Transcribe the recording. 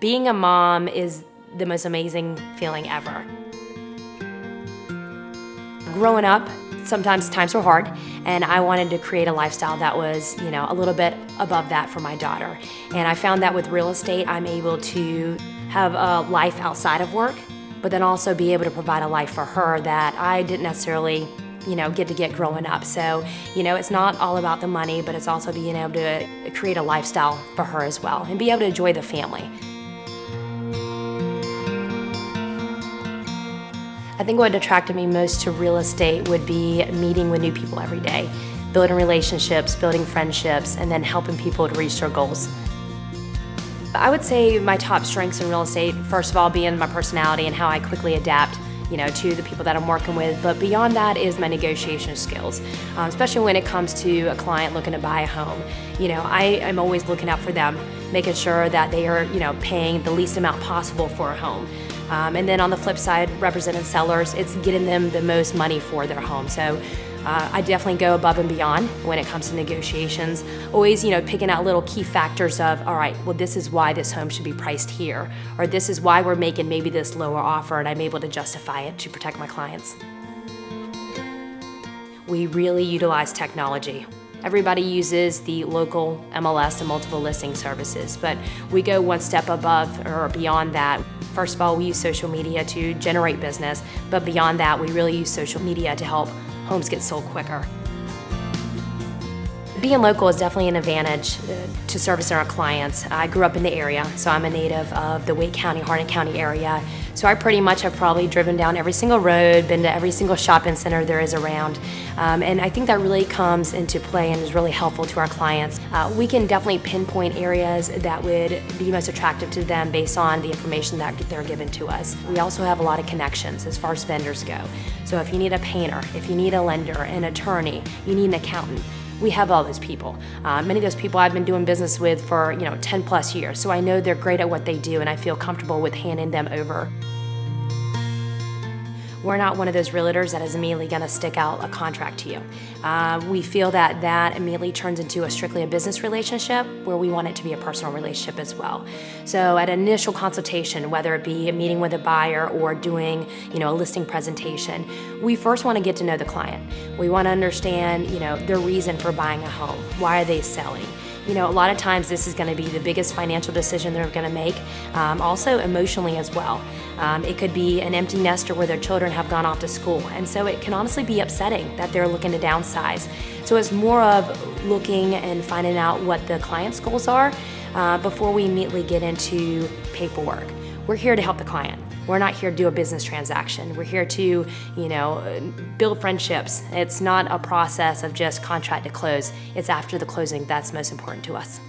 Being a mom is the most amazing feeling ever. Growing up, sometimes times were hard, and I wanted to create a lifestyle that was, a little bit above that for my daughter. And I found that with real estate, I'm able to have a life outside of work, but then also be able to provide a life for her that I didn't necessarily, get growing up. So, it's not all about the money, but it's also being able to create a lifestyle for her as well and be able to enjoy the family. I think what attracted me most to real estate would be meeting with new people every day, building relationships, building friendships, and then helping people to reach their goals. I would say my top strengths in real estate, first of all, being my personality and how I quickly adapt to the people that I'm working with, but beyond that is my negotiation skills, especially when it comes to a client looking to buy a home. I am always looking out for them, making sure that they are, paying the least amount possible for a home. And then on the flip side, representing sellers, it's getting them the most money for their home. So I definitely go above and beyond when it comes to negotiations. Always, picking out little key factors of, all right, well, this is why this home should be priced here, or this is why we're making maybe this lower offer, and I'm able to justify it to protect my clients. We really utilize technology. Everybody uses the local MLS and multiple listing services, but we go one step above or beyond that. First of all, we use social media to generate business, but beyond that, we really use social media to help homes get sold quicker. Being local is definitely an advantage to servicing our clients. I grew up in the area, so I'm a native of the Wake County, Harnett County area. So I pretty much have probably driven down every single road, been to every single shopping center there is around. And I think that really comes into play and is really helpful to our clients. We can definitely pinpoint areas that would be most attractive to them based on the information that they're given to us. We also have a lot of connections as far as vendors go. So if you need a painter, if you need a lender, an attorney, you need an accountant, we have all those people. Many of those people I've been doing business with for 10 plus years, so I know they're great at what they do and I feel comfortable with handing them over. We're not one of those realtors that is immediately going to stick out a contract to you. We feel that immediately turns into strictly a business relationship where we want it to be a personal relationship as well. So at initial consultation, whether it be a meeting with a buyer or doing a listing presentation, we first want to get to know the client. We want to understand their reason for buying a home. Why are they selling? A lot of times this is going to be the biggest financial decision they're going to make, also emotionally as well. It could be an empty nester where their children have gone off to school, and so it can honestly be upsetting that they're looking to downsize. So it's more of looking and finding out what the client's goals are before we immediately get into paperwork. We're here to help the client. We're not here to do a business transaction. We're here to, build friendships. It's not a process of just contract to close. It's after the closing that's most important to us.